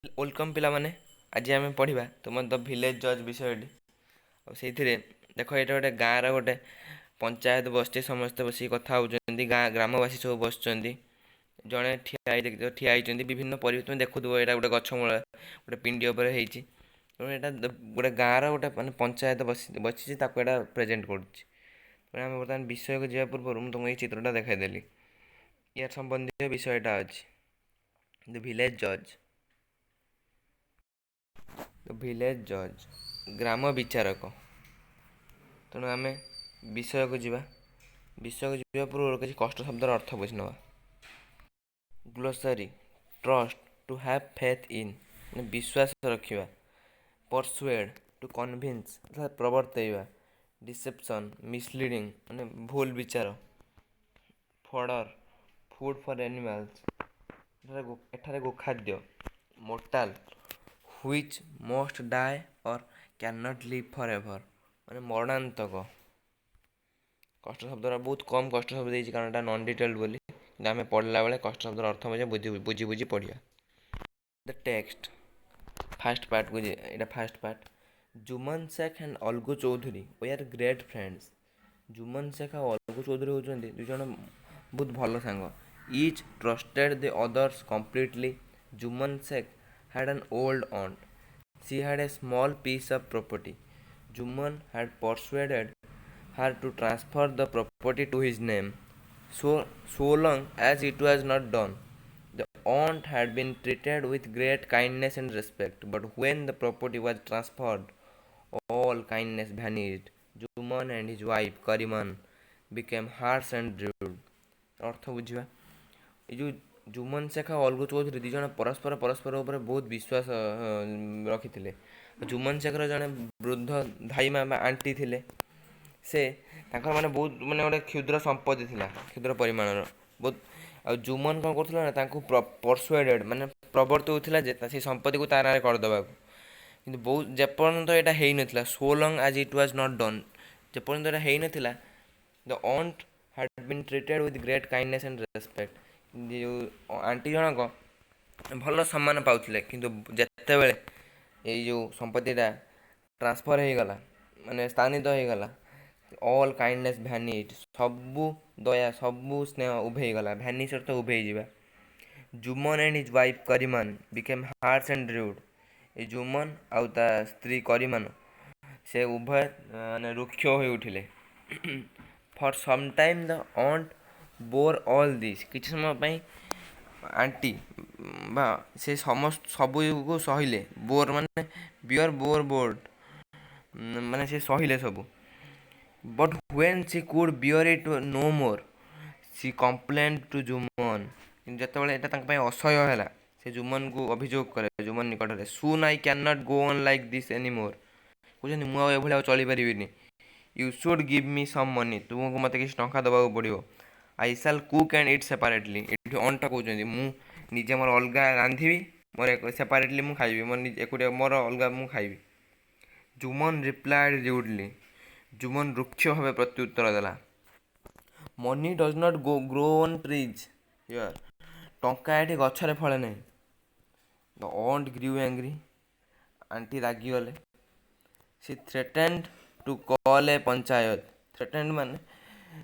Welcome पिलामाने आज आम पढ़ा तुम द विलेज जज विषय से देख ये गोटे गाँव रोटे पंचायत बसती समस्ते बस कथा होती गाँ ग्रामवासी सब बस जड़े ठिया विभिन्न तुम देखुव यहाँ गोटे गछमूल गोटे पिंडी उपर गोटे गाँव रोटे मानते पंचायत बसी प्रेजेंट करें बर्तमान विषय को जा पूर्व मुझे तुमको ये चित्रटा देखाईदेली यार संबंधी विषयटा अच्छी द विलेज जज विलेज जज ग्राम विचारक तेणु आम विषय को जीवा पूर्व किसी कष्ट शब्दर अर्थ बुझी ना glossary trust to have faith in विश्वास रखा परसुएड टू कन्विन्स प्रवर्तवा डिसेप्शन मिसलीडिंग माने भूल विचार फॉर्डर फूड फॉर एनिमल्स एठारे गोखाद्य मोर्टाल which must die or cannot live forever माने मरणांतक कष्ट शब्दरा बहुत कम कष्ट शब्द देती कारण एटा नॉन डिटेल्ड बोली आम पढ़ला बेले कष्ट शब्दर अर्थ बुझी बुझी पढ़िया द टेक्स्ट फास्ट पार्ट को ये first part Jumman Shaikh and Algu Chaudhary we are great friends Jumman Shaikh और अलगू चौधरी होती दुई जन बहुत भल सांग each trusted the others completely Jumman Shaikh had an old aunt. She had a small piece of property. Juman had persuaded her to transfer the property to his name. So long as it was not done, the aunt had been treated with great kindness and respect. But when the property was transferred, all kindness vanished. Juman and his wife Kariman became harsh and rude. अर्थ बुझा ये जुमन शेख और Algu Chaudhary Duzce परस्पर बहुत विश्वास रखी जुमन शेखर जड़े वृद्ध धाई माँ आंटी थे से माने बहुत माने गोटे क्षुद्र संपत्ति थी क्षुद्र परिमाणर बहुत आ जुमन कौन कर परसुएडेड माने प्रवर्तला से संपत्ति को तार करदे कि बहुत जेपर्यंत यहाँ हो नाला so long as it was not done जेपर्यंत यहाँ हो नाला the aunt had been treated with great kindness and respect जो आंटी जनक भल सम्मान पाते किंतु जिते बड़े यो संपत्तिटा ट्रांसफर हो गला माने स्थानित हो गला ऑल काइंडनेस भैनिड सबू दया सबू स्नेह उभे गला भैनिश अर्थ उभे जावा Jumman and his wife Kariman became harsh and rude ये जुमन आउ ता स्त्री करीमान से उभय माने रुक्ष हो उठिले for some time the aunt bore all this किसी समय आंटी बा से समस्त सबू को सहिले बोर माने बियर बोर बोर्ड माने से सहिले सबू but when she could bear it no more she complained to Jumman जिते यहाँ असह्य है से जुमन को अभियोग करे जुमन निकट में सुन I can not go on like this any more कहते मुझे चली पारि you should give me some money तुमको मत किसी टंका दबा पड़ो आई साल कुक एंड इट सेपरेटली ये अंटा कहते मुझे मोर अलग रांधि मोर सेपरेटली मुझे खाइबी मोर एकुटिया मोर अलग मुझे खाइबी जुमन रिप्लाइड रूडली जुमन रुक्ष भाव प्रत्युत्तर देला money does not grow on trees here टंका ये गचरे फले ना the aunt grew angry aunty रागिगले she threatened to call a panchayat threatened माने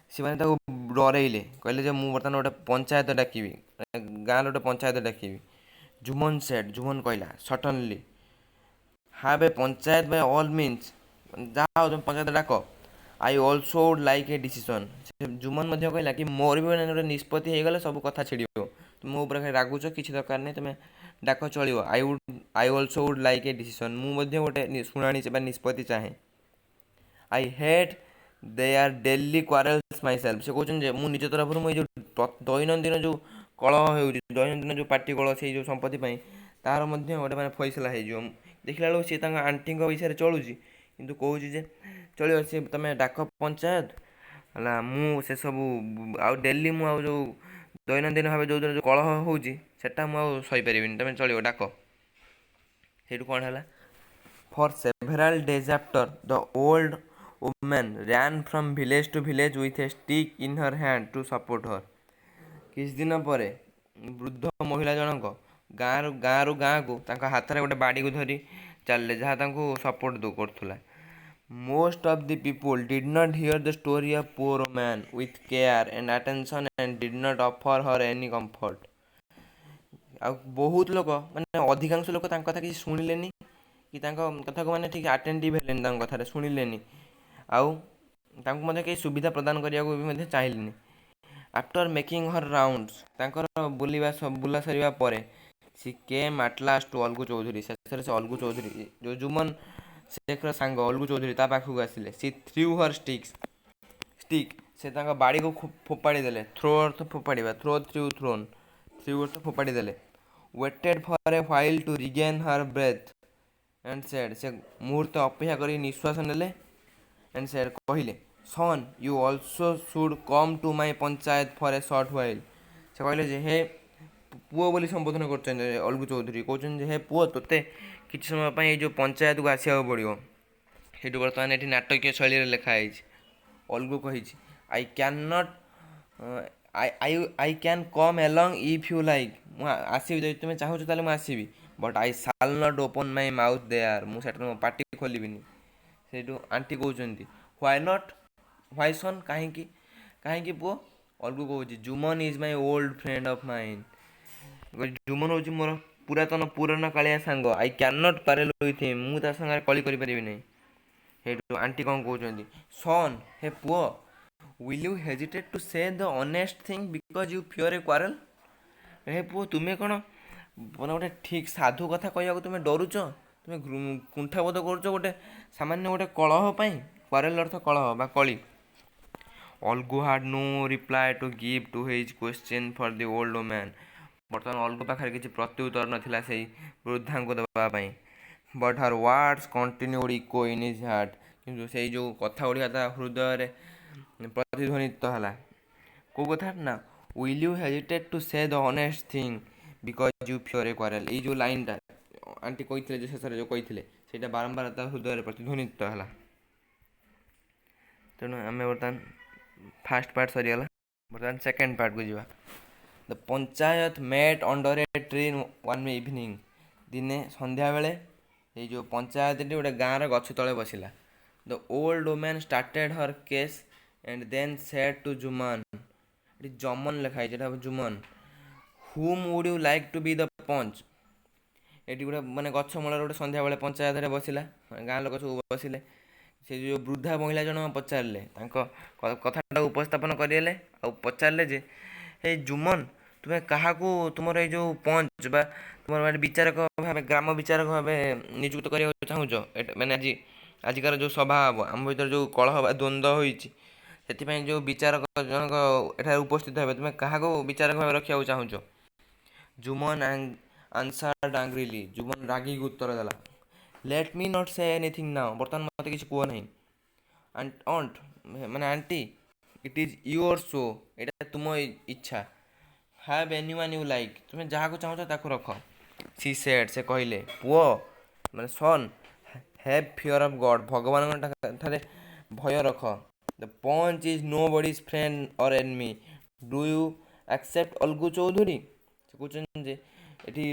सी माने डरइले कहले मुझे बर्तमान गोटे पंचायत डाकि गाँव गोटे पंचायत डाकि जुमन सेड जुमन कहला सडनली हाव ए पंचायत बाय ऑल मीन्स जाओ तुम पंचायत डाक आई also would like a decision Juman कहला कि मोर भी गोटे निष्पत्ति हो गले सब कथा छिड़ तुम मो खाली रागुच किसी दरकार नहीं तुम डाक चलो I also would like a decision मुझे गोटे शुणाणी निष्पत्ति चाहे I hate they are daily quarrels myself से कहते मुझे निज तरफ मुझे दैनंदिन जो कलह हो दैनंदिन जो पार्टी कलह से जो संपत्ति तार गोटे मैंने फैसला हो देखला बेलू सी आंटी विषय चलुची किंतु कौच चलो सी तुम डाक पंचायत है मुझे सब आउ डेली मुझे जो दैनंदिन भाव जो जो कलह होटा मुझे सहीपर तुम चलो डाक से कौन है for several days after the old woman ran from village to village with a stick in her hand to support her किस दिन पर वृद्ध महिला जनक ଗାଁରୁ ଗାଁକୁ ତାଙ୍କ ହାତରେ ଗୋଟେ ବାଡ଼ିକୁ ଧରି ଚାଲିଲେ, ଯାହା ତାଙ୍କୁ ସପୋର୍ଟ କରୁଥିଲା। Most of the people did not hear the story of poor man with care and attention and did not offer her any comfort. ଆଉ ବହୁତ ଲୋକ ମାନେ ଅଧିକାଂଶ ଲୋକ ତାଙ୍କ କଥା କିଛି ଶୁଣିଲେନି କି ତାଙ୍କ କଥାକୁ ମାନେ ଠିକ୍ ଆଟେଣ୍ଟିଭ୍ ହେଲେନି, ତାଙ୍କ କଥାରେ ଶୁଣିଲେନି, ଆଉ ତାଙ୍କୁ ମଧ୍ୟ କେହି ସୁବିଧା ପ୍ରଦାନ କରିବାକୁ ବି ମଧ୍ୟ ଚାହିଁଲେନି। ଆଫ୍ଟର ମେକିଂ ହର୍ ରାଉଣ୍ଡସ୍, ତାଙ୍କର ବୁଲା ସରିବା ପରେ, ସି କେମ୍ ଆଟ୍ ଲାଷ୍ଟ ଟୁ ଅଲଗୁ ଚୌଧୁରୀ। ଶେଷରେ ସେ ଅଲଗୁ ଚୌଧୁରୀ ଯେଉଁ ଜୁମନ ଶେଖର ସାଙ୍ଗ ଅଲଗୁ ଚୌଧୁରୀ ତା ପାଖକୁ ଆସିଲେ। ସି ଥ୍ରୁ ହର୍ ଷ୍ଟିକ୍, ସେ ତାଙ୍କ ବାଡ଼ିକୁ ଫୋପାଡ଼ି ଦେଲେ। ଥ୍ରୋ ଅର୍ଥ ଫୋପାଡ଼ିବା, ଥ୍ରୁ ଅର୍ଥ ଫୋପାଡ଼ି ଦେଲେ। Waited for a while to regain her breath and said, ସେ ମୁହୂର୍ତ୍ତେ ଅପେକ୍ଷା କରି ନିଶ୍ୱାସ ନେଲେ। ଆଣ୍ଡ ସେଡ୍, କହିଲେ, son you also should come to my panchayat for a short while. ସେ କହିଲେ ଯେ ହେ ପୁଅ ବୋଲି ସମ୍ବୋଧନ କରୁଛନ୍ତି ଅଲଗୁ ଚୌଧୁରୀ, କହୁଛନ୍ତି ଯେ ହେ ପୁଅ, ତୋତେ କିଛି ସମୟ ପାଇଁ ଏଇ ଯେଉଁ ପଞ୍ଚାୟତକୁ ଆସିବାକୁ ପଡ଼ିବ। ସେଇଠୁ ବର୍ତ୍ତମାନ ଏଠି ନାଟକୀୟ ଶୈଳୀରେ ଲେଖା ହେଇଛି। ଅଲଗୁ କହିଛି, I can not I can come along if you like. ମୁଁ ଆସିବି, ଯଦି ତୁମେ ଚାହୁଁଛ ତାହେଲେ ମୁଁ ଆସିବି, but I shall not open my mouth there. ମୁଁ ସେଠାରେ ମୋ ପାଟି ଖୋଲିବିନି। ସେଇଠୁ ଆଣ୍ଟି କହୁଛନ୍ତି, ହ୍ୱାଇ ନଟ୍, ହ୍ୱାଇ ସନ୍, କାହିଁକି ପୁଅ? ଅଲଗୁ କହୁଛି, Jumman is my old friend of mine. Jumman ହେଉଛି ମୋର ପୁରାତନ କାଳିଆ ସାଙ୍ଗ। I can not quarrel with him. ମୁଁ ତା ସାଙ୍ଗରେ କଳି କରିପାରିବି ନାହିଁ। ସେଇଠୁ ଆଣ୍ଟି କ'ଣ କହୁଛନ୍ତି, ସନ୍, ହେ ପୁଅ, will you hesitate to say the honest thing because you fear a quarrel. ହେ ପୁଅ, ତୁମେ କ'ଣ ମାନେ ଗୋଟେ ଠିକ୍ ସାଧୁ କଥା କହିବାକୁ ତୁମେ ଡରୁଛ? ତୁମେ କୁଣ୍ଠାବୋଧ କରୁଛ ଗୋଟେ ସାମାନ୍ୟ ଗୋଟେ କଳହ ପାଇଁ? କ୍ୱାରେଲ୍ ଅର୍ଥ କଳହ ବା କଳି। Algu had no reply to give to his question for the old man. ବର୍ତ୍ତମାନ ଅଲଗୁ ପାଖରେ କିଛି ପ୍ରତ୍ୟୁତ୍ତର ନଥିଲା ସେଇ ବୃଦ୍ଧାଙ୍କୁ ଦେବା ପାଇଁ। But her words continued echo in his heart. କିନ୍ତୁ ସେଇ ଯେଉଁ କଥା ଗୁଡ଼ିକ ତା ହୃଦୟରେ ପ୍ରତିଧ୍ୱନିତ ହେଲା। କେଉଁ କଥା ନା, will you hesitate to say the honest thing because you fear a quarrel. ଏଇ ଯେଉଁ ଲାଇନ୍ଟା ଆଣ୍ଟି କହିଥିଲେ, ଯେଉଁ ଶେଷରେ ଯେଉଁ କହିଥିଲେ, ସେଇଟା ବାରମ୍ବାର ତା ହୃଦୟରେ ପ୍ରତିଧ୍ୱନିତ ହେଲା। ତେଣୁ ଆମେ ବର୍ତ୍ତମାନ ଫାର୍ଷ୍ଟ ପାର୍ଟ ସରିଗଲା, ବର୍ତ୍ତମାନ ସେକେଣ୍ଡ ପାର୍ଟକୁ ଯିବା। ଦ ପଞ୍ଚାୟତ ମେଟ୍ ଅଣ୍ଡର ଏ ଟ୍ରି ୱାନ୍ ଇଭିନିଂ। ଦିନେ ସନ୍ଧ୍ୟାବେଳେ ଏଇ ଯେଉଁ ପଞ୍ଚାୟତଟି ଗୋଟେ ଗାଁର ଗଛ ତଳେ ବସିଲା। The old woman started her case and then said to Jumman. ଏଠି ଜମନ୍ ଲେଖା ହେଇଛି, ଏଟା Jumman. Whom would you like to be the panch. ଏଠି ଗୋଟେ ମାନେ ଗଛ ମୂଳରେ ଗୋଟେ ସନ୍ଧ୍ୟାବେଳେ ପଞ୍ଚାୟତରେ ବସିଲା, ଗାଁ ଲୋକ ସବୁ ବସିଲେ। ସେ ଯେଉଁ ବୃଦ୍ଧା ମହିଳା ଜଣକ ପଚାରିଲେ, ତାଙ୍କ କଥାଟାକୁ ଉପସ୍ଥାପନ କରିଲେ, ଆଉ ପଚାରିଲେ ଯେ ହେ ଜୁମନ୍, ତୁମେ କାହାକୁ ତୁମର ଏଇ ଯେଉଁ ପଞ୍ଚ ବା ତୁମର ମାନେ ବିଚାରକ ଭାବେ, ଗ୍ରାମ ବିଚାରକ ଭାବେ ନିଯୁକ୍ତ କରିବାକୁ ଚାହୁଁଛ? ମାନେ ଆଜିକାର ଯେଉଁ ସଭା ହେବ, ଆମ ଭିତରେ ଯେଉଁ କଳହ ବା ଦ୍ୱନ୍ଦ୍ୱ ହୋଇଛି, ସେଥିପାଇଁ ଯେଉଁ ବିଚାରକ ଜଣକ ଏଠାରେ ଉପସ୍ଥିତ ହେବେ, ତୁମେ କାହାକୁ ବିଚାରକ ଭାବେ ରଖିବାକୁ ଚାହୁଁଛ? ଜୁମନ୍ ଆନ୍ସାର୍ଡ ଆଙ୍ଗ୍ରିଲି। ଜୁମନ୍ ରାଗିକି ଉତ୍ତର ଦେଲା, ଲେଟ୍ ମି ନଟ୍ ସେ ଏନିଥିଙ୍ଗ ନାଓ। ବର୍ତ୍ତମାନ ମୋତେ କିଛି କୁହ ନାହିଁ। ଅଣ୍ଟ ମାନେ aunty, it is your show. ଏଇଟା ତୁମ ଇଚ୍ଛା। Have anyone you like. ତୁମେ ଯାହାକୁ ଚାହୁଁଛ ତାକୁ ରଖ। ସି ସେଡ୍, ସେ କହିଲେ, ପୁଅ ମାନେ son, have fear of God. ଭଗବାନଙ୍କ ଠାରେ ଭୟ ରଖ। The panch is nobody's friend or enemy. Do you accept Algu Chaudhary? ସେ କହୁଛନ୍ତି ଯେ ଏଠି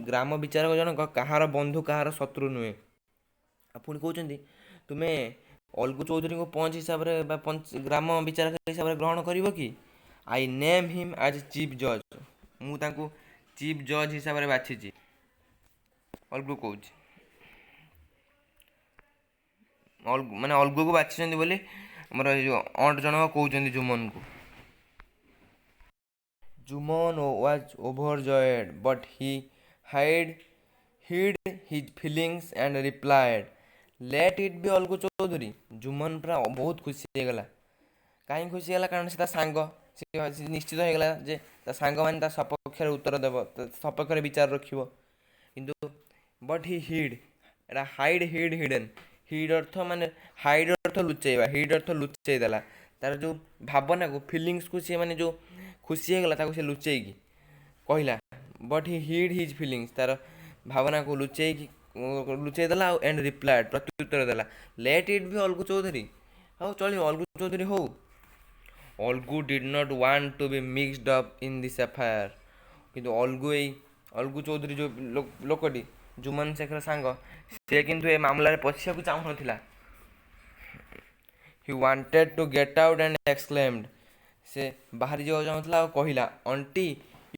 ଗ୍ରାମ ବିଚାରକ ଜଣକ କାହାର ବନ୍ଧୁ, କାହାର ଶତ୍ରୁ ନୁହେଁ। ଆଉ ପୁଣି କହୁଛନ୍ତି, ତୁମେ ଅଲଗୁ ଚୌଧୁରୀଙ୍କୁ ପଞ୍ଚ ହିସାବରେ ବା ଗ୍ରାମ ବିଚାରକ ହିସାବରେ ଗ୍ରହଣ କରିବ କି? ଆଇ ନେମ୍ ହିମ୍ ଆଜ୍ ଚିଫ୍ ଜଜ୍। ମୁଁ ତାଙ୍କୁ ଚିଫ୍ ଜଜ୍ ହିସାବରେ ବାଛିଛି। ଅଲଗୁ କହୁଛି, ମାନେ ଅଲଗୁକୁ ବାଛିଛନ୍ତି ବୋଲି ଆମର ଏଇ ଯେଉଁ ଅଣ୍ଟ ଜଣକ କହୁଛନ୍ତି ଜୁମନ୍କୁ। Jumman was overjoyed but he hid his feelings and replied, let it be Algu Chaudhary. Jumman ପୁରା ବହୁତ ଖୁସି ହେଇଗଲା। କାହିଁକି ଖୁସି ହେଲା? କାରଣ ସେ ତା ସାଙ୍ଗ, ସେ ନିଶ୍ଚିତ ହେଇଗଲା ଯେ ତା ସାଙ୍ଗମାନେ ତା ସପକ୍ଷରେ ଉତ୍ତର ଦେବ, ସପକ୍ଷରେ ବିଚାର ରଖିବ। କିନ୍ତୁ ବଟ୍ ହି ହିଡ୍, ଏଟା ହିଡେନ୍। ହିଡ୍ ଅର୍ଥ ମାନେ ହାଇଡ୍ ଅର୍ଥ ଲୁଚେଇବା, ହିଡ୍ ଅର୍ଥ ଲୁଚେଇ ଦେଲା। ତାର ଯେଉଁ ଭାବନାକୁ, ଫିଲିଙ୍ଗସକୁ ସିଏ ମାନେ ଯେଉଁ ଖୁସି ହେଇଗଲା, ତାକୁ ସେ ଲୁଚେଇକି କହିଲା। ବଟ୍ ହି ହିଡ୍ ହିଜ୍ ଫିଲିଙ୍ଗସ୍, ତାର ଭାବନାକୁ ଲୁଚେଇ ଦେଲା। ଆଉ ଏଣ୍ଡ ରିପ୍ଲାଏଡ୍, ପ୍ରତ୍ୟୁତ୍ତର ଦେଲା, ଲେଟ୍ ଇଟ୍ ବି ଅଲଗୁ ଚୌଧୁରୀ। ହଉ ଚଳିବ, ଅଲଗୁ ଚୌଧୁରୀ ହଉ। Algu did not want to be mixed up in this affair. କିନ୍ତୁ ଅଲଗୁ ଏଇ ଅଲଗୁ ଚୌଧୁରୀ ଯେଉଁ ଲୋକଟି ଜୁମନ ଶେଖର ସାଙ୍ଗ, ସେ କିନ୍ତୁ ଏ ମାମଲାରେ ପଶିବାକୁ ଚାହୁଁନଥିଲା। He wanted to get out and exclaimed, ସେ ବାହାରି ଯିବାକୁ ଚାହୁଁଥିଲା ଆଉ କହିଲା, aunty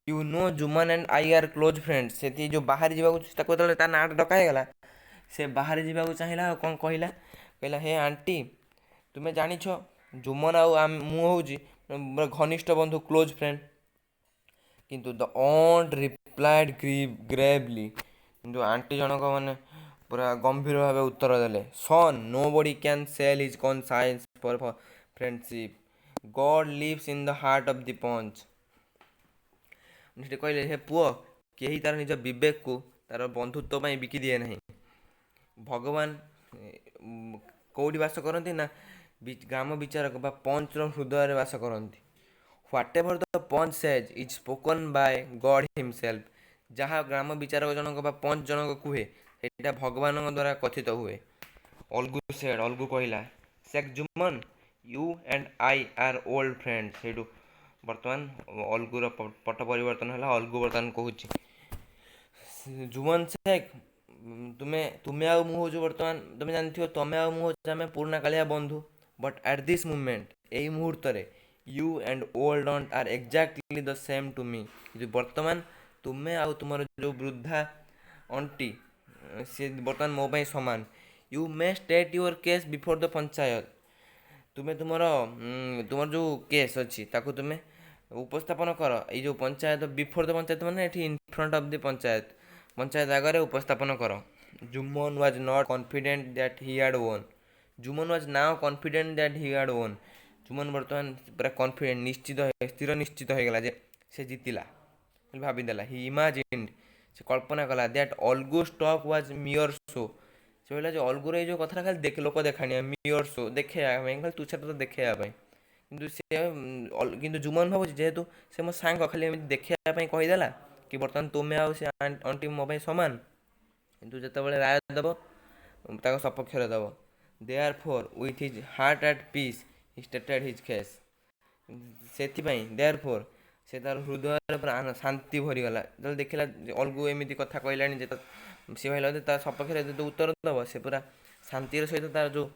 you know Jumman and I are close friend. ସେଠି ଯେଉଁ ବାହାରି ଯିବାକୁ ତାକୁ ଯେତେବେଳେ ତା ନାଁଟା ଡକା ହେଇଗଲା, ସେ ବାହାରି ଯିବାକୁ ଚାହିଁଲା ଆଉ କ'ଣ କହିଲା, କହିଲା ହେ ଆଣ୍ଟି ତୁମେ ଜାଣିଛ ଜୁମନ ଆଉ ମୁଁ ହେଉଛି ଘନିଷ୍ଠ ବନ୍ଧୁ, କ୍ଲୋଜ୍ ଫ୍ରେଣ୍ଡ। କିନ୍ତୁ ଦ ଅଣ୍ଟ ରିପ୍ଲାଏଡ୍ ଗ୍ରେଭଲି, କିନ୍ତୁ ଆଣ୍ଟି ଜଣକ ମାନେ ପୁରା ଗମ୍ଭୀର ଭାବେ ଉତ୍ତର ଦେଲେ, son nobody can sell his conscience for friendship, God lives in the heart of the panch. ସେଠି କହିଲେ, ହେ ପୁଅ, କେହି ତାର ନିଜ ବିବେକକୁ ତାର ବନ୍ଧୁତ୍ୱ ପାଇଁ ବିକି ଦିଏ ନାହିଁ। ଭଗବାନ କେଉଁଠି ବାସ କରନ୍ତି ନା ଗ୍ରାମ ବିଚାରକ ବା ପଞ୍ଚର ହୃଦୟରେ ବାସ କରନ୍ତି। What ever the panch says is spoken by God himself, ଯାହା ଗ୍ରାମ ବିଚାରକ ଜଣକ ବା ପଞ୍ଚ ଜଣକ କୁହେ ସେଇଟା ଭଗବାନଙ୍କ ଦ୍ୱାରା କଥିତ ହୁଏ। ଅଲଗୁ ସେଡ୍, ଅଲଗୁ କହିଲା, Sheikh Jumman you and I are old friend. ସେଇଠୁ ବର୍ତ୍ତମାନ ଅଲଗୁର ପଟ ପରିବର୍ତ୍ତନ ହେଲା, ଅଲଗୁ ବର୍ତ୍ତମାନ କହୁଛି, ଜୁମନ ଶେଖ୍ ତୁମେ ଆଉ ମୁଁ ହେଉଛୁ ବର୍ତ୍ତମାନ, ତୁମେ ଜାଣିଥିବ ତୁମେ ଆଉ ମୁଁ ହେଉଛୁ ଆମେ ପୁରୁଣା କାଳିଆ ବନ୍ଧୁ। ବଟ୍ ଆଟ୍ ଦିସ୍ ମୁମେଣ୍ଟ, ଏଇ ମୁହୂର୍ତ୍ତରେ you and old aunt are exactly the same to me. ବର୍ତ୍ତମାନ ତୁମେ ଆଉ ତୁମର ଯେଉଁ ବୃଦ୍ଧା ଅଣ୍ଟି ସିଏ ବର୍ତ୍ତମାନ ମୋ ପାଇଁ ସମାନ। You may state your case before the panchayat, ତୁମେ ତୁମର ଯେଉଁ କେସ୍ ଅଛି ତାକୁ ତୁମେ ଉପସ୍ଥାପନ କର ଏଇ ଯେଉଁ ପଞ୍ଚାୟତ, ବିଫୋର୍ ଦ ପଞ୍ଚାୟତ ମାନେ ଏଠି in front of the panchayat, panchayat ଆଗରେ ଉପସ୍ଥାପନ କର। Jumman was not confident that he had won. Jumman was now confident that he had won. Jumman ବର୍ତ୍ତମାନ ପୁରା କନଫିଡେଣ୍ଟ, ସ୍ଥିର ନିଶ୍ଚିତ ହୋଇଗଲା ଯେ ସେ ଜିତିଲା ଭାବିଦେଲା। ହି ଇମାଜିନ୍ଡ, ସେ କଳ୍ପନା କଲା, that Alagu's talk was ମିୟର୍ show. ସେ କହିଲା ଯେ ଅଲଗୁର ଏଇ ଯେଉଁ କଥାଟା ଖାଲି ଲୋକ ଦେଖାଣିଆ, ମିୟର୍ ଶୋ, ଦେଖେଇବା ପାଇଁ, ଖାଲି ତୁଚ୍ଛାଟା ଦେଖେଇବା ପାଇଁ। କିନ୍ତୁ ଜୁମନ ଭାବୁଛି ଯେହେତୁ ସେ ମୋ ସାଙ୍ଗ, ଖାଲି ଏମିତି ଦେଖେଇବା ପାଇଁ କହିଦେଲା କି ବର୍ତ୍ତମାନ ତୁମେ ଆଉ ସେ ଅଣ୍ଟି ମୋ ପାଇଁ ସମାନ। କିନ୍ତୁ ଯେତେବେଳେ ରାୟ ଦେବ ତାଙ୍କ ସପକ୍ଷରେ ଦେବ। Therefore with his heart at peace he stated his case. ସେଥିପାଇଁ ଦେୟାର ଫୋର୍ ସେ ତାର ହୃଦୟରେ ପୁରା ଶାନ୍ତି ଭରିଗଲା ଯେତେବେଳେ ଦେଖିଲା ଅଲଗୁ ଏମିତି କଥା କହିଲାଣି ଯେ ସେ ଭାବିଲା ଯେ ତା ସପକ୍ଷରେ ଯଦି ଉତ୍ତର ଦେବ ସେ ପୁରା ଶାନ୍ତିର ସହିତ ତାର ଯେଉଁ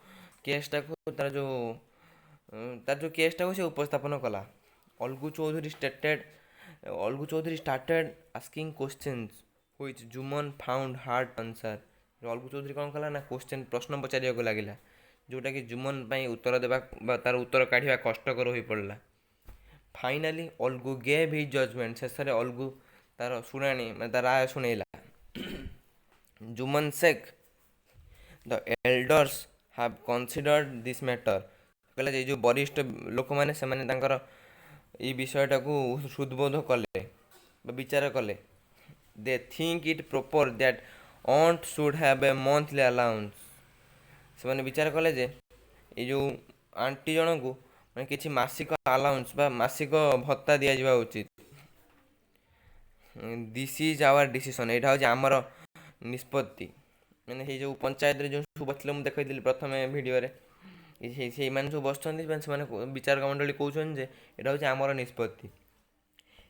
କେସ୍ଟାକୁ ସେ ଉପସ୍ଥାପନ କଲା। Algu Chaudhary started asking questions which Jumman found hard to answer. Algu Chaudhary କ'ଣ କଲା ନା ପ୍ରଶ୍ନ ପଚାରିବାକୁ ଲାଗିଲା, ଯେଉଁଟାକି ଜୁମନ ପାଇଁ ଉତ୍ତର ଦେବା ବା ତାର ଉତ୍ତର କାଢ଼ିବା କଷ୍ଟକର ହୋଇପଡ଼ିଲା। Finally Algu gave his judgement, ଶେଷରେ ଅଲଗୁ ତାର ଶୁଣାଣି ତା ରାୟ ଶୁଣେଇଲା। Jumman Sheikh, the elders have considered this matter. କହିଲା ଯେ ଏଇ ଯେଉଁ ବରିଷ୍ଠ ଲୋକମାନେ ସେମାନେ ତାଙ୍କର ଏଇ ବିଷୟଟାକୁ ହୃଦବୋଧ କଲେ ବା ବିଚାର କଲେ। They think it proper that aunt should have a monthly allowance. ସେମାନେ ବିଚାର କଲେ ଯେ ଏଇ ଯେଉଁ ଆଣ୍ଟି ଜଣଙ୍କୁ ମାନେ କିଛି ମାସିକ ଆଲାଉନ୍ସ ବା ମାସିକ ଭତ୍ତା ଦିଆଯିବା ଉଚିତ। ଦିସ୍ ଇଜ୍ ଆୱାର ଡିସିସନ୍, ଏଇଟା ହେଉଛି ଆମର ନିଷ୍ପତ୍ତି। ମାନେ ସେଇ ଯେଉଁ ପଞ୍ଚାୟତରେ ଯେଉଁ ସବୁ ବସିଥିଲେ ମୁଁ ଦେଖେଇଥିଲି ପ୍ରଥମେ ଭିଡ଼ିଓରେ, ସେଇମାନେ ସବୁ ବସୁଛନ୍ତି, ସେମାନେ ବିଚାରକ ମଣ୍ଡଳୀ କହୁଛନ୍ତି ଯେ ଏଇଟା ହେଉଛି ଆମର ନିଷ୍ପତ୍ତି।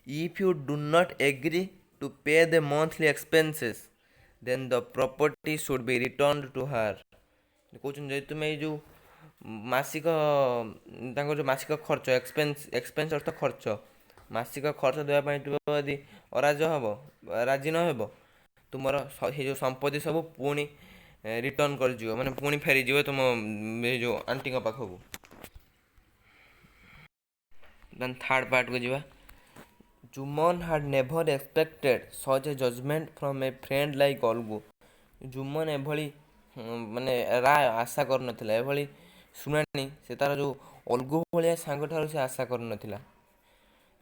If you do not agree to pay the monthly expenses then the property should be returned to her. କହୁଛନ୍ତି ଯଦି ତୁମେ ଏଇ ଯେଉଁ ମାସିକ ତାଙ୍କର ଯେଉଁ ମାସିକ ଖର୍ଚ୍ଚ ଏକ୍ସପେନ୍ସ ଅର୍ଥ ଖର୍ଚ୍ଚ, ମାସିକ ଖର୍ଚ୍ଚ ଦେବା ପାଇଁ ତୁମେ ଯଦି ରାଜି ନ ହେବ ତୁମର ସେଇ ଯେଉଁ ସମ୍ପତ୍ତି ସବୁ ପୁଣି ରିଟର୍ଣ୍ଣ କରିଯିବ, ମାନେ ପୁଣି ଫେରିଯିବ ତୁମ ଏଇ ଯେଉଁ ଆଣ୍ଟିଙ୍କ ପାଖକୁ। ଦେନ୍ ଥାର୍ଡ଼ ପାର୍ଟକୁ ଯିବା। Jumman had never expected such a judgement from a friend like Algu. Jumman ଏଭଳି ମାନେ ରାୟ ଆଶା କରୁନଥିଲା, ଏଭଳି ଶୁଣାଣି ସେ ତାର ଯେଉଁ ଅଲଗୁ ଭଳିଆ ସାଙ୍ଗଠାରୁ ସେ ଆଶା କରୁନଥିଲା।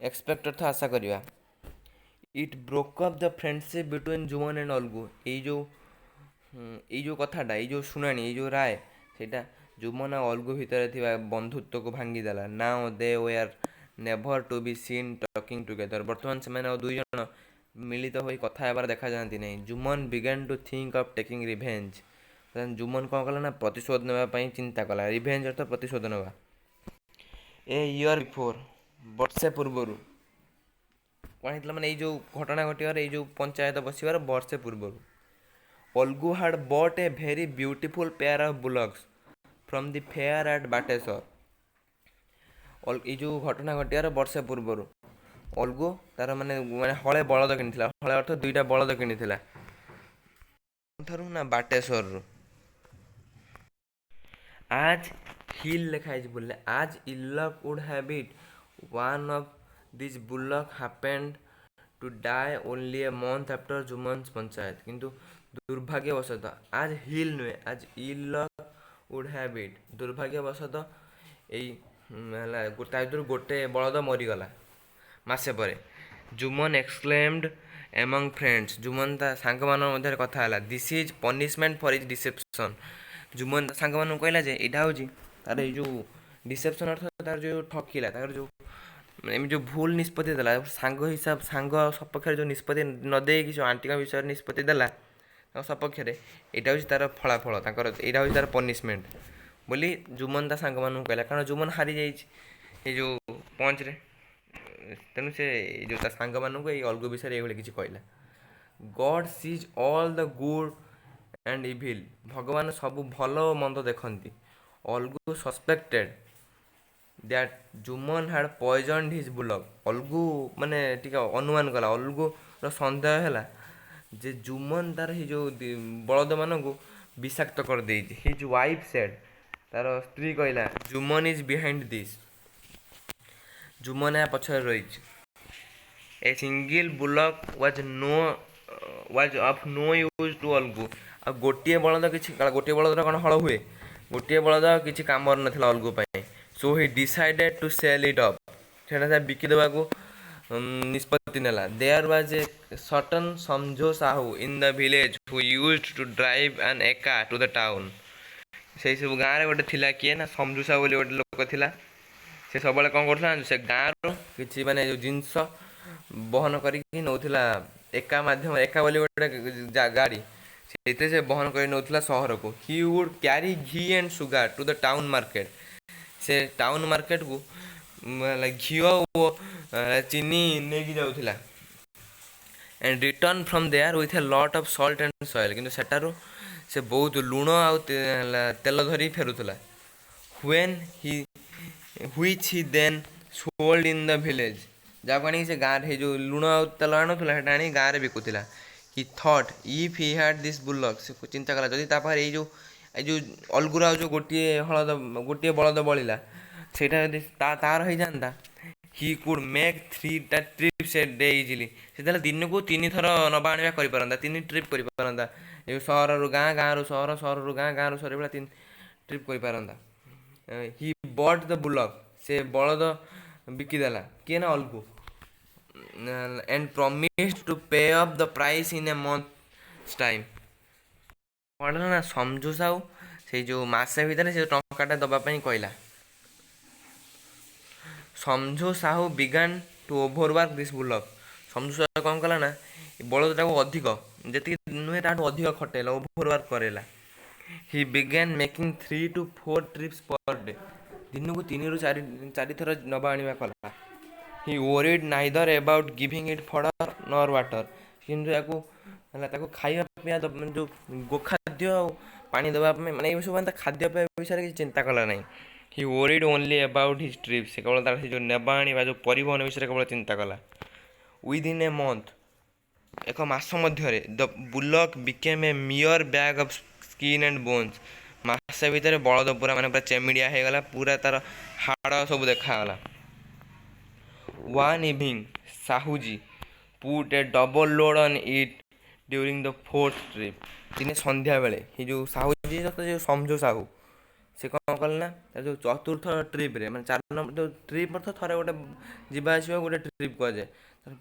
ଏକ୍ସପେକ୍ଟ ଅର୍ଥ ଆଶା କରିବା। It broke up the friendship between Jumman and Algu. ଏଇ ଯେଉଁ କଥାଟା, ଏଇ ଯେଉଁ ଶୁଣାଣି, ଏଇ ଯେଉଁ ରାୟ, ସେଇଟା ଜୁମନ ଆଉ ଅଲଗୁ ଭିତରେ ଥିବା ବନ୍ଧୁତ୍ୱକୁ ଭାଙ୍ଗିଦେଲା। Now they were never to be seen talking together. ବର୍ତ୍ତମାନ ସେମାନେ ଆଉ ଦୁଇ ଜଣ ମିଳିତ ହୋଇ କଥା ହେବାର ଦେଖାଯାଆନ୍ତି ନାହିଁ। Jumman began to think of taking revenge. Jumman କ'ଣ କଲା ନା ପ୍ରତିଶୋଧ ନେବା ପାଇଁ ଚିନ୍ତା କଲା। ରିଭେଞ୍ଜ ଅର୍ଥ ପ୍ରତିଶୋଧ ନେବା। ଏ ଇୟର୍ ବିଫୋର୍, ବର୍ଷେ ପୂର୍ବରୁ କ'ଣ ହେଇଥିଲା ମାନେ ଏଇ ଯେଉଁ ଘଟଣା ଘଟିବାର ଏଇ ଯେଉଁ ପଞ୍ଚାୟତ ବସିବାର ବର୍ଷେ ପୂର୍ବରୁ Algu had but a very beautiful pair of bullocks from the fair at Bateshwar. ଏଇ ଯେଉଁ ଘଟଣା ଘଟିବାର ବର୍ଷେ ପୂର୍ବରୁ ଅଲଗୁ ତାର ମାନେ ହଳେ ବଳଦ କିଣିଥିଲା। ହଳେ ଅର୍ଥ 2ଟା ବଳଦ କିଣିଥିଲା ଠାରୁ ନା ବାଟେଶ୍ୱରରୁ। ଆଜ୍ ହିଲ୍ ଲେଖା ହେଇଛି ବୋଲେ as ill luck would have it one of this bullock happened to die only a month after Jumman's panchayat. କିନ୍ତୁ ଦୁର୍ଭାଗ୍ୟବଶତଃ ଆଜ୍ ହିଲ୍ ନୁହେଁ ଆଜ୍ ଇଲକ୍ ଉଡ୍ ହ୍ୟାଭ୍ ଇଟ୍ ଦୁର୍ଭାଗ୍ୟବଶତଃ ଏଇ ହେଲା ତା ଭିତରୁ ଗୋଟେ ବଳଦ ମରିଗଲା ମାସେ ପରେ। ଜୁମନ୍ ଏକ୍ସକ୍ଲେମ୍ଡ ଏମଙ୍ଗ ଫ୍ରେଣ୍ଡସ୍ ଜୁମନ୍ ତା ସାଙ୍ଗମାନଙ୍କ ମଧ୍ୟରେ କଥା ହେଲା this is punishment for is deception. Jumman ତା ସାଙ୍ଗମାନଙ୍କୁ କହିଲା ଯେ ଏଇଟା ହେଉଛି ତାର ଏଇ ଯେଉଁ ଡିସେପ୍ସନ୍ ଅର୍ଥ ତାର ଯେଉଁ ଠକିଲା ତାଙ୍କର ଯେଉଁ ଏମିତି ଯେଉଁ ଭୁଲ ନିଷ୍ପତ୍ତି ଦେଲା ସାଙ୍ଗ ସପକ୍ଷରେ ଯେଉଁ ନିଷ୍ପତ୍ତି ନ ଦେଇକି ଯେଉଁ ଆଣ୍ଟିଙ୍କ ବିଷୟରେ ନିଷ୍ପତ୍ତି ଦେଲା ତାଙ୍କ ସପକ୍ଷରେ ଏଇଟା ହେଉଛି ତାର ଫଳାଫଳ ତାଙ୍କର ଏଇଟା ହେଉଛି ତାର ପନିଶମେଣ୍ଟ ବୋଲି ଜୁମନ୍ ତା ସାଙ୍ଗମାନଙ୍କୁ କହିଲା। କାରଣ ଜୁମନ୍ ହାରିଯାଇଛି ଏଇ ଯେଉଁ ପଞ୍ଚରେ, ତେଣୁ ସେ ଏଇ ଯେଉଁ ତା ସାଙ୍ଗମାନଙ୍କୁ ଏଇ ଅଲଗୁ ବିଷୟରେ ଏଇଭଳି କିଛି କହିଲା। God sees all the good and evil ଭଗବାନ ସବୁ ଭଲ ଓ ମନ୍ଦ ଦେଖନ୍ତି। Algu suspected that Jumman had poisoned his bullock Algu ମାନେ ଟିକେ ଅନୁମାନ କଲା ଅଲଗୁର ସନ୍ଦେହ ହେଲା ଯେ ଜୁମନ୍ ତାର ଏଇ ଯେଉଁ ବଳଦମାନଙ୍କୁ ବିଷାକ୍ତ କରିଦେଇଛି। ହିଜ୍ ୱାଇଫ୍ ସେଡ୍ ତାର ସ୍ତ୍ରୀ କହିଲା Jumman is behind this Jumman ଏହା ପଛରେ ରହିଛି। A single bullock was of no use to Algu ଆଉ ଗୋଟିଏ ବଳଦର କ'ଣ ହଳ ହୁଏ? ଗୋଟିଏ ବଳଦ କିଛି କାମରେ ନଥିଲା ଅଲଗୁ ପାଇଁ। So he decided to sell it off ସେଇଟା ସେ ବିକିଦେବାକୁ ନିଷ୍ପତ୍ତି ନେଲା। There was a certain Samjhu Sahu in the village who used to drive an ekka two the town. ସେଇ ସବୁ ଗାଁରେ ଗୋଟେ ଥିଲା କିଏ ନା ସମଝୁ ସାହୁ ବୋଲି ଗୋଟେ ଲୋକ ଥିଲା। ସେ ସବୁବେଳେ କ'ଣ କରୁଥିଲା ସେ ଗାଁରୁ କିଛି ମାନେ ଯେଉଁ ଜିନିଷ ବହନ କରିକି ନେଉଥିଲା ଏକା ବୋଲି ଗୋଟେ ଗାଡ଼ି ସେଇଥିରେ ସେ ବହନ କରି ନେଉଥିଲା ସହରକୁ। He would carry ghee and sugar to the town market ସେ ଟାଉନ୍ ମାର୍କେଟକୁ ଘିଅ ଓ ଚିନି ନେଇକି ଯାଉଥିଲା। And return from there with a lot of salt and oil କିନ୍ତୁ ସେଠାରୁ ସେ ବହୁତ ଲୁଣ ଆଉ ତେଲ ଧରି ଫେରୁଥିଲା। Which he then sold in the village ଯାହାକୁ ଆଣିକି ସେ ଗାଁରେ ହେଇ ଯେଉଁ ଲୁଣ ଆଉ ତେଲ ଆଣୁଥିଲା ସେଇଟା ଆଣିକି ଗାଁରେ ବିକୁଥିଲା। He thought if he had this bullock ସେ ଚିନ୍ତା କଲା ଯଦି ତା ପାଖରେ ଏଇ ଯେଉଁ ଅଲଗୁର ଆଉ ଯେଉଁ ଗୋଟିଏ ବଳଦ ବଳିଲା ସେଇଟା ଯଦି ତାର ହେଇଯାଆନ୍ତା ହି କୁଡ୍ ମେକ୍ 3ଟା ଟ୍ରିପ୍ସ ଏ ଡେ ଇଜିଲି ସେ ତାହେଲେ ଦିନକୁ 3 ଥର ନେବା ଆଣିବା କରିପାରନ୍ତା 3 ଟ୍ରିପ୍ କରିପାରନ୍ତା। ଏ ସହରରୁ ଗାଁ ଗାଁରୁ ସହର ସହରରୁ ଗାଁ ଗାଁରୁ ସହର ଭଳିଆ 3 ଟ୍ରିପ୍ କରିପାରନ୍ତା। ହି ବଟ୍ ଦ ବୁଲକ୍ ସେ ବଳଦ ବିକିଦେଲା କିଏ ନା ଅଲଗୁ and promised to pay up the price in a month's time। କ'ଣ ହେଲା ନା ସମଝୁ ସାହୁ ସେଇ ଯେଉଁ ମାସେ ଭିତରେ ସେ ଟଙ୍କାଟା ଦେବା ପାଇଁ କହିଲା। Samjhu Sahu began to overwork this bullock Samjhu Sahu କ'ଣ କଲା ନା ବଳଦଟାକୁ ଅଧିକ ଯେତିକି ନୁହେଁ ତାଠୁ ଅଧିକ ଖଟେଇଲା ଓଭରୱାର୍କ କରେଇଲା। He began making 3 to 4 trips per day ଦିନକୁ 3ରୁ 4 ଥର ନେବା ଆଣିବା କଲା। He worried neither about giving it fodder nor water କିନ୍ତୁ ତାକୁ ଖାଇବା ପିଇବା ଯେଉଁ ଗୋଖାଦ୍ୟ ଆଉ ପାଣି ଦେବା ପାଇଁ ମାନେ ଏଇ ସବୁ ମାନେ ଖାଦ୍ୟ ପେୟ ବିଷୟରେ କିଛି ଚିନ୍ତା କଲା ନାହିଁ। ହି worried only about his trips ସେ କେବଳ ତାର ସେ ଯେଉଁ ନେବା ଆଣିବା ଯେଉଁ ପରିବହନ ବିଷୟରେ କେବଳ ଚିନ୍ତା କଲା। ୱିଦିନ୍ ଏ ମନ୍ଥ ଏକ ମାସ ମଧ୍ୟରେ the bullock became a mere bag of skin and bones ମାସେ ଭିତରେ ବଳଦ ପୁରା ଚେମିଡ଼ିଆ ହେଇଗଲା ପୁରା ତାର ହାଡ଼ ସବୁ ଦେଖାଗଲା। One evening, Sahuji put a double load on it during the 4th trip। ଦିନେ ସନ୍ଧ୍ୟାବେଳେ ଏ ଯେଉଁ ସାହୁଜି ଯେଉଁ ସମଝୁ ସାହୁ ସେ କ'ଣ କଲେ ନା ତାର ଯେଉଁ ଚତୁର୍ଥ ଟ୍ରିପ୍ରେ ମାନେ 4 ନମ୍ବର ଯେଉଁ ଟ୍ରିପ୍ ଅର୍ଥ ଥରେ ଗୋଟେ ଯିବା ଆସିବା ଗୋଟେ ଟ୍ରିପ୍ କୁହାଯାଏ।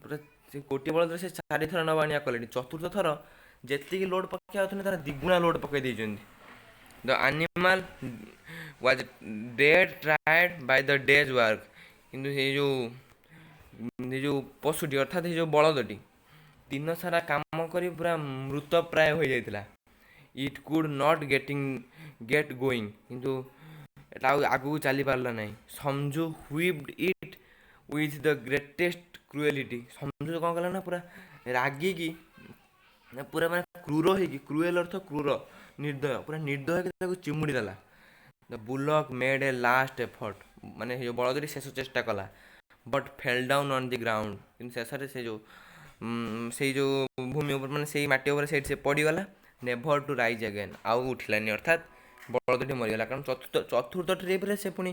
ପୁରା ସେ ଗୋଟିଏ ବଳଦରେ ସେ 4 ଥର ନେବା ଆଣିବା କଲେଣି ଚତୁର୍ଥ ଥର ଯେତିକି ଲୋଡ଼ ପକାଇବା କଥା ତାର ଦ୍ୱିଗୁଣା ଲୋଡ଼ ପକାଇ ଦେଇଛନ୍ତି। The animal was dead tired by the day's work କିନ୍ତୁ ଏ ଯେଉଁ ପଶୁଟି ଅର୍ଥାତ୍ ଏ ଯେଉଁ ବଳଦଟି ଦିନ ସାରା କାମ କରି ପୁରା ମୃତ ପ୍ରାୟ ହୋଇଯାଇଥିଲା। It could not get going କିନ୍ତୁ ଏଟା ଆଉ ଆଗକୁ ଚାଲିପାରିଲା ନାହିଁ। Samjhu whipped it with the greatest cruelty. Sanju କ'ଣ କଲା ନା ପୁରା ରାଗିକି ପୁରା ମାନେ କ୍ରୁର ହେଇକି, କ୍ରୁଏଲ ଅର୍ଥ କ୍ରୁର, ନିର୍ଦ୍ଦୟ, ପୁରା ନିର୍ଦ୍ଦୟ ହେଇକି ତାକୁ ଚିମୁଡ଼ି ଦେଲା। The bullock made a last effort, ମାନେ ବଳଦଟି ଶେଷ ଚେଷ୍ଟା କଲା, but fell down on the ground, କିନ୍ତୁ ଶେଷରେ ସେଇ ଯେଉଁ ଭୂମି ଉପରେ, ମାନେ ସେଇ ମାଟି ଉପରେ ସେଇଠି ସେ ପଡ଼ିଗଲା। ନେଭର୍ ଟୁ ରାଇଜ୍ ଆଗେନ୍, ଆଉ ଉଠିଲାନି, ଅର୍ଥାତ୍ ବଳଦଟି ମରିଗଲା। କାରଣ ଚତୁର୍ଥ ଟ୍ରିପ୍ରେ ସେ ପୁଣି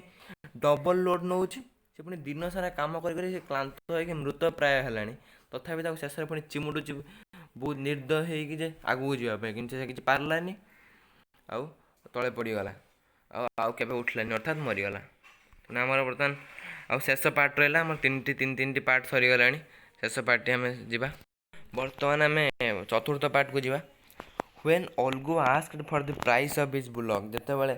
ଡବଲ୍ ଲୋଡ୍ ନେଉଛି, ସେ ପୁଣି ଦିନ ସାରା କାମ କରି କରି ସେ କ୍ଳାନ୍ତ ହେଇକି ମୃତ ପ୍ରାୟ ହେଲାଣି, ତଥାପି ତାକୁ ଶେଷରେ ପୁଣି ଚିମୁଡ଼ୁଛି ବହୁତ ନିର୍ଦ୍ଦୟ ହେଇକି ଯେ ଆଗକୁ ଯିବା ପାଇଁ, କିନ୍ତୁ ସେ କିଛି ପାରିଲାନି, ଆଉ ତଳେ ପଡ଼ିଗଲା, ଆଉ କେବେ ଉଠିଲାନି, ଅର୍ଥାତ୍ ମରିଗଲା। ଆମର ବର୍ତ୍ତମାନ ଆଉ ଶେଷ ପାର୍ଟ ରହିଲା, ଆମର ତିନିଟି ପାର୍ଟ ସରିଗଲାଣି। ଶେଷ ପାର୍ଟଟି ଆମେ ଯିବା। ବର୍ତ୍ତମାନ ଆମେ ଚତୁର୍ଥ ପାର୍ଟକୁ ଯିବା। When Algu asked for the price of his bullock, ଯେତେବେଳେ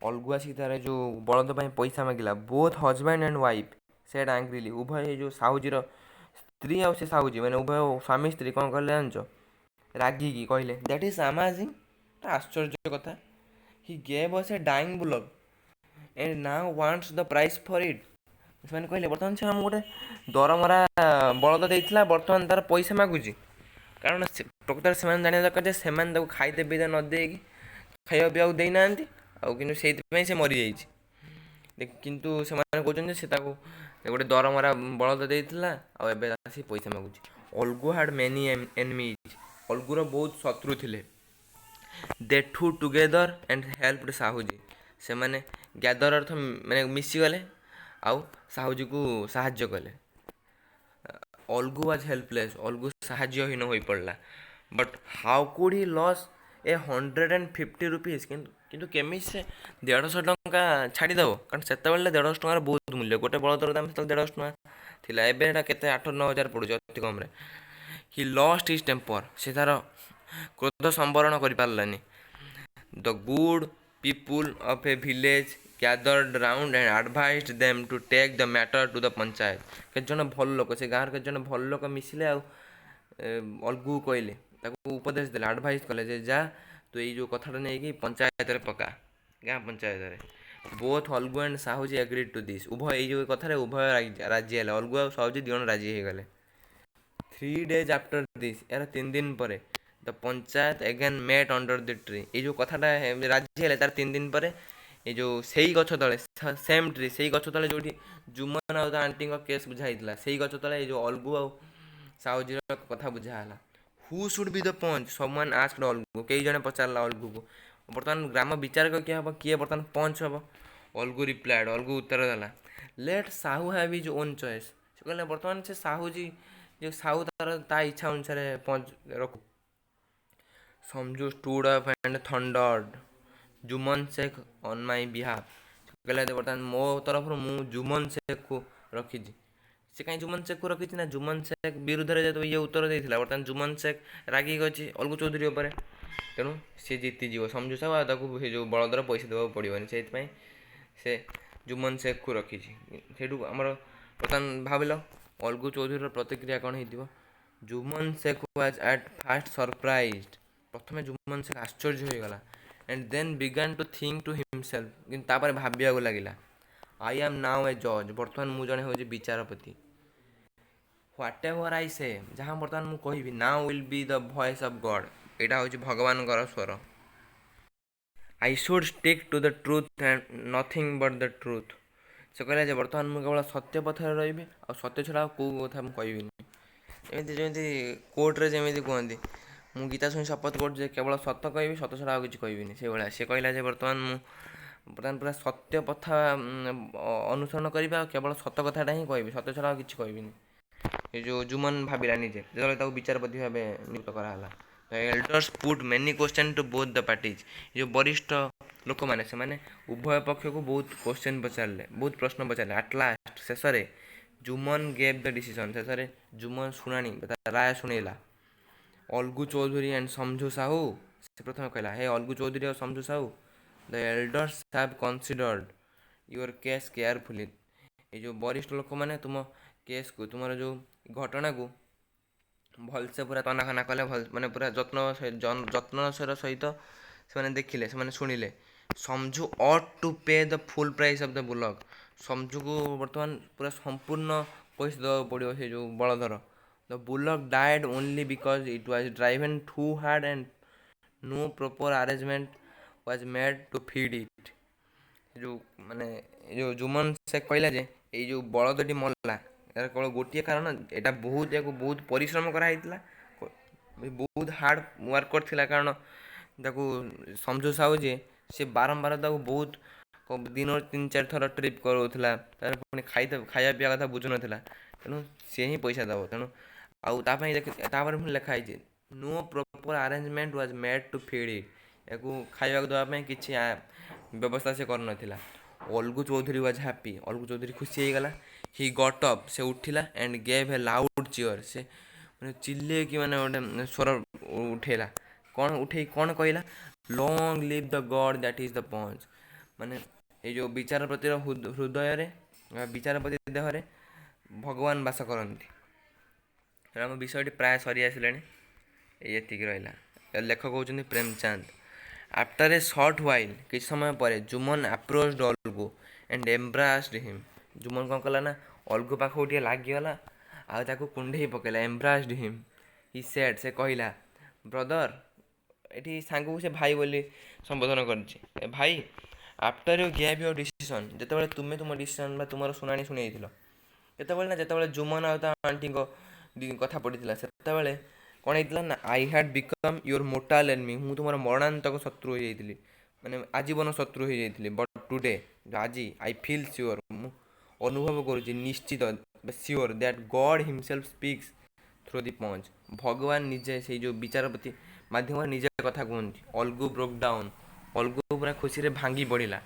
ଅଲ୍ଗୁ ଆସିକି ତାର ଯେଉଁ ବଳଦ ପାଇଁ ପଇସା ମାଗିଲା, both husband and wife said angrily, ଉଭୟ ଏଇ ଯେଉଁ ସାହୁଜୀର ସ୍ତ୍ରୀ ଆଉ ସେ ସାହୁଜୀ, ମାନେ ଉଭୟ ସ୍ୱାମୀ ସ୍ତ୍ରୀ କ'ଣ କଲେ ଜାଣିଛ? ରାଗିକି କହିଲେ, ଦ୍ୟାଟ୍ ଇଜ୍ ଆମାଜିଂ, ଆଶ୍ଚର୍ଯ୍ୟ କଥା। He gave us a dying bullock and now wants the price for it. ସେମାନେ କହିଲେ, ବର୍ତ୍ତମାନ ସେ ଆମକୁ ଗୋଟେ ଦରମରା ବଳଦ ଦେଇଥିଲା, ବର୍ତ୍ତମାନ ତାର ପଇସା ମାଗୁଛି। କାରଣ ପ୍ରକୃତରେ ସେମାନେ ଜାଣିବା ଦରକାର ଯେ ସେମାନେ ତାକୁ ଖାଇତେ ପିଇତେ ନ ଦେଇକି, ଖାଇବା ପିଇବାକୁ ଦେଇନାହାନ୍ତି, ଆଉ କିନ୍ତୁ ସେଇଥିପାଇଁ ସେ ମରିଯାଇଛି। କିନ୍ତୁ ସେମାନେ କହୁଛନ୍ତି ଯେ ସେ ତାକୁ ଗୋଟେ ଦରମରା ବଳଦ ଦେଇଥିଲା, ଆଉ ଏବେ ଆସି ପଇସା ମାଗୁଛି। ଅଲ୍ଗୁ ହ୍ୟାଡ୍ ମେନି ଏନିମିଜ୍, ଅଲ୍ଗୁର ବହୁତ ଶତ୍ରୁ ଥିଲେ। ଦେ ଟୁ ଟୁଗେଦର ଆଣ୍ଡ ହେଲ୍ପଡ୍ ସାହୁଜୀ, ସେମାନେ ଗ୍ୟାଦର ଅର୍ଥ ମାନେ ମିଶିଗଲେ, ଆଉ ସାହୁଜୀକୁ ସାହାଯ୍ୟ କଲେ। ଅଲ୍ଗୁ ୱାଜ୍ ହେଲ୍ପଲେସ୍, ଅଲ୍ଗୁ ସାହାଯ୍ୟହୀନ ହୋଇପଡ଼ିଲା। But how could Hi loss A 150 rupees, କିନ୍ତୁ କେମିତି ସେ 150 ଟଙ୍କା ଛାଡ଼ିଦେବ? କାରଣ ସେତେବେଳେ 150 ଟଙ୍କାର ବହୁତ ମୂଲ୍ୟ, ଗୋଟେ ବଳଦର ଦାମ ସେତେବେଳେ 150 ଟଙ୍କା ଥିଲା, ଏବେ ଏଇଟା କେତେ 8-9 ହଜାର ପଡ଼ୁଛି ଅତି କମ୍ରେ। ହି ଲଷ୍ଟ ହିଜ୍ ଟେମ୍ପର, ସେ ତାର କ୍ରୋଧ ସମ୍ବରଣ କରିପାରିଲାନି। The good people of a village gathered round and advised them to take the matter to the panchayat. କେତେଜଣ ଭଲ ଲୋକ, ସେ ଗାଁର କେତେଜଣ ଭଲ ଲୋକ ମିଶିଲେ, ଆଉ ଅଲ୍ଗୁକୁ କହିଲେ, ତାକୁ ଉପଦେଶ ଦେଲେ, ଆଡ଼ଭାଇସ୍ କଲେ ଯେ ଯା ତୁ ଏଇ ଯେଉଁ କଥାଟା ନେଇକି ପଞ୍ଚାୟତରେ ପକା, ଗାଁ ପଞ୍ଚାୟତରେ। Both Algu and Sahuji agreed to this, ଉଭୟ ଏଇ ଯେଉଁ କଥାରେ ଉଭୟ ରାଜି ହେଲେ, ଅଲ୍ଗୁ ଆଉ ସାହୁଜୀ ଦୁଇଜଣ ରାଜି ହେଇଗଲେ। 3 days ଆଫ୍ଟର ଦିସ୍, ଏହାର 3 ଦିନ ପରେ, ଦ ପଞ୍ଚାୟତ ଏଗେନ୍ ମେଟ୍ ଅଣ୍ଡର ଦି ଟ୍ରି, ଏଇ ଯେଉଁ କଥାଟା ରାଜି ହେଲେ, ତାର 3 ଦିନ ପରେ ଏଇ ଯେଉଁ ସେଇ ଗଛ ତଳେ, ସେମ୍ ଟ୍ରି, ସେଇ ଗଛ ତଳେ ଯେଉଁଠି ଜୁମନ ଆଉ ତା ଆଣ୍ଟିଙ୍କ କେସ୍ ବୁଝା ହେଇଥିଲା, ସେଇ ଗଛ ତଳେ ଏଇ ଯେଉଁ ଅଲ୍ଗୁ ଆଉ ସାହୁଜୀର କଥା ବୁଝା ହେଲା। ହୁ ସୁଡ୍ ବି ଦ ପଞ୍ଚ, ସମୱାନ୍ ଆସ୍କଡ୍ ଅଲ୍ଗୁ, କେହି ଜଣେ ପଚାରିଲା ଅଲ୍ଗୁକୁ, ବର୍ତ୍ତମାନ ଗ୍ରାମ ବିଚାରକ କିଏ ହେବ, କିଏ ବର୍ତ୍ତମାନ ପଞ୍ଚ ହେବ? ଅଲ୍ଗୁ ରିପ୍ଲାଏଡ୍, ଅଲ୍ଗୁ ଉତ୍ତର ଦେଲା, let Sahu have his own choice. ସେ କହିଲେ ବର୍ତ୍ତମାନ ସେ ସାହୁଜୀ, ଯେ ସାହୁ ତାର ତା ଇଚ୍ଛା ଅନୁସାରେ ପଞ୍ଚ ରଖୁ। Samjhu stood up and thundered, Jumman Sheikh on my behalf. ସେ କହିଲା ଯେ ବର୍ତ୍ତମାନ ମୋ ତରଫରୁ ମୁଁ ଜୁମନ୍ ଶେଖ୍କୁ ରଖିଛି। ସେ କାହିଁ ଜୁମନ୍ ଶେଖ୍କୁ ରଖିଛି ନା, ଜୁମନ୍ ଶେଖ୍ ବିରୁଦ୍ଧରେ ଯେହେତୁ ଇଏ ଉତ୍ତର ଦେଇଥିଲା, ବର୍ତ୍ତମାନ ଜୁମନ୍ ଶେଖ୍ ରାଗିକି ଅଛି ଅଲ୍ଗୁ ଚୌଧୁରୀ ଉପରେ, ତେଣୁ ସେ ଜିତିଯିବ ସମଝୁ ସାହୁ, ଆଉ ତାକୁ ସେ ଯେଉଁ ବଳଦର ପଇସା ଦେବାକୁ ପଡ଼ିବନି, ସେଇଥିପାଇଁ ସେ ଜୁମନ୍ ଶେଖ୍କୁ ରଖିଛି। ସେଇଠୁ ଆମର ବର୍ତ୍ତମାନ ଭାବିଲ ଅଲ୍ଗୁ ଚୌଧୁରୀର ପ୍ରତିକ୍ରିୟା କ'ଣ ହେଇଥିବ? Jumman Shaikh was at first surprised, ପ୍ରଥମେ ଜୁମନ୍ ଶେଖ୍ ଆଶ୍ଚର୍ଯ୍ୟ ହୋଇଗଲା। And then began to think to himself, କିନ୍ତୁ ତାପରେ ଭାବିବାକୁ ଲାଗିଲା, ଆଇ ଆମ୍ ନାଓ ଏ ଜଜ୍, ବର୍ତ୍ତମାନ ମୁଁ ଜଣେ ହେଉଛି ବିଚାରପତି। ହ୍ୱାଟ୍ ଏଭର୍ ଆଇ ସେ, ଯାହା ବର୍ତ୍ତମାନ ମୁଁ କହିବି, now will be the voice of God, ଏଇଟା ହେଉଛି ଭଗବାନଙ୍କର ସ୍ୱର। I should stick to the truth and Nothing but the truth. ସେ କହିଲା ଯେ ବର୍ତ୍ତମାନ ମୁଁ କେବଳ ସତ୍ୟ ପଥରେ ରହିବି, ଆଉ ସତ୍ୟ ଛଡ଼ା ଆଉ କେଉଁ କଥା ମୁଁ କହିବିନି। ଯେମିତି କୋର୍ଟରେ ଯେମିତି କୁହନ୍ତି, ମୁଁ ଗୀତା ଶୁଣି ଶପଥ କରୁଛି ଯେ କେବଳ ସତ କହିବି, ସତ ଛଡ଼ା ଆଉ କିଛି କହିବିନି, ସେଇଭଳିଆ ସେ କହିଲା ଯେ ବର୍ତ୍ତମାନ ମୁଁ ପୁରା ସତ୍ୟ ପଥ ଅନୁସରଣ କରିବି, ଆଉ କେବଳ ସତ କଥାଟା ହିଁ କହିବି, ସତ୍ୟ ଛଡ଼ା ଆଉ କିଛି କହିବିନି। ଏ ଯେଉଁ ଜୁମନ୍ ଭାବିଲା ନିଜେ, ଯେତେବେଳେ ତାକୁ ବିଚାରପତି ଭାବେ ନିଯୁକ୍ତ କରାହେଲା। Elders put many question to both the parties, ଏ ଯେଉଁ ବରିଷ୍ଠ ଲୋକମାନେ, ସେମାନେ ଉଭୟ ପକ୍ଷକୁ ବହୁତ କ୍ୱେଶ୍ଚନ୍ ପଚାରିଲେ, ବହୁତ ପ୍ରଶ୍ନ ପଚାରିଲେ। ଆଟ୍ ଲାଷ୍ଟ, ଶେଷରେ ଜୁମନ୍ ଗେଭ୍ ଦ ଡିସିସନ୍, ଶେଷରେ ଜୁମନ୍ ଶୁଣାଣି ରାୟ ଶୁଣେଇଲା। ଅଲ୍ଗୁ ଚୌଧୁରୀ ଆଣ୍ଡ ସମଝୁ ସାହୁ, ସେ ପ୍ରଥମେ କହିଲା, ହେ ଅଲ୍ଗୁ ଚୌଧୁରୀ ଆଉ Samjhu Sahu, the elders have considered your case carefully, ଏଇ ଯେଉଁ ବରିଷ୍ଠ ଲୋକମାନେ ତୁମ କେସ୍କୁ, ତୁମର ଯେଉଁ ଘଟଣାକୁ ଭଲସେ ପୁରା ତନାଖନା କଲେ, ମାନେ ପୁରା ଯତ୍ନର ସହିତ ସେମାନେ ଦେଖିଲେ, ସେମାନେ ଶୁଣିଲେ। Samjhu ought to pay the full price of the bullock, ସମଝୁକୁ ବର୍ତ୍ତମାନ ପୁରା ସମ୍ପୂର୍ଣ୍ଣ पैसा देवाक पड़ो से जो बलधर the bullock died only because it was driven too hard and no proper arrangement was made to feed it. जो माने जो जुमन से कहला जे ये जो बलदटी मरला यार केवल गोटे कारण एटा बहुत या बहुत परिश्रम कराइला बहुत हार्ड वर्क करथिला कारण ताकू समझो साहू जे से बारंबार ताकू बहुत दिन 3-4 थर ट्रिप कराउथला तार पुणी खाया पिया कथा बुझु नथिला तेणु से ही पैसा दब तेणु आउ तापर पुणी लिखा है no proper arrangement was made to feed it याकू खाइबा देवाई किसी व्यवस्था से कर नथिला। अलगू चौधरी वाज हैप्पी अलगू चौधरी खुशी हो गला ही गट अप से उठिला and gave a loud cheer से मैंने चिल्ले कि मैंने गोटे स्वर उठेला कौन उठे कौन कहला long live the God that is the panch माने ये जो विचारपति हृदय रे विचारपति देह भगवान बास करती आम विषय प्राय सरी आसला ये रहा लेखक होती Premchand. After a short while किछ समय पर Jumman approached Algu and embraced him Jumman कौन कला ना अलगू पाख गोटे लगिगला आउ कुंडे पकेला एम्ब्रास्ड हिम ही सेड से कहला ब्रदर ये सांग को से भाई बोली संबोधन कर भाई after you gave your decision जिते तुम्हें तुम डिसीजन तुम शुणाणी शुणी ना जिते जुमन आंटी कथा पड़ी से कौन होता ना I had become your mortal enemy मु तुम मरणांतक शत्रु हो जाइली माने आजीवन शत्रु हो जाइली बट टुडे आज आई फील श्योर मु अनुभव करुँच निश्चित sure that God himself speaks through the panch भगवान निजे से जो विचारपति माध्यम निजे कथा कहते अलगू ब्रोक डाउन अलगू पूरा खुशी भांगी पड़ा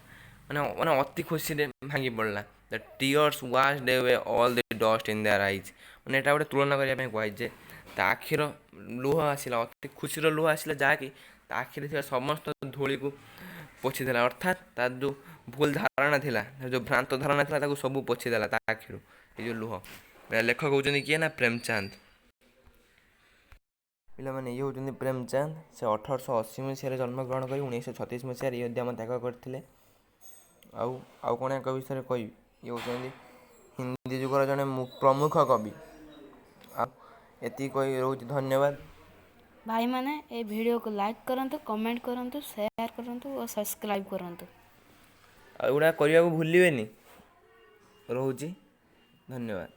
माने माने अति खुशी भांगी पड़ा the tears washed away all the dust in their eyes माने एटा गोटे तुलना करने कहुए आखिर लुह आसला अति खुशी लुह आसला जहाँकि आखिरी थी समस्त धूली को पोछीदेला अर्थात तार जो भूल धारणा थिला जो भ्रांत धारणा थिला सब पोछीदेला आखिर ये जो लुह लेखक होती किए ना प्रेमचंद पे ये होती प्रेमचंद से 1880 मसीह जन्म ग्रहण कर 1936 मसीह ये उद्यम त्याग करते आउ कौन एक विषय कह ये होती हिंदी जुगर जड़े प्रमुख कवि एति कही रोज धन्यवाद भाई माने ए वीडियो को लाइक करंतु कमेंट करंतु शेयर करंतु और सब्सक्राइब करंतु एगुड़ा करने भूलिए रोची धन्यवाद।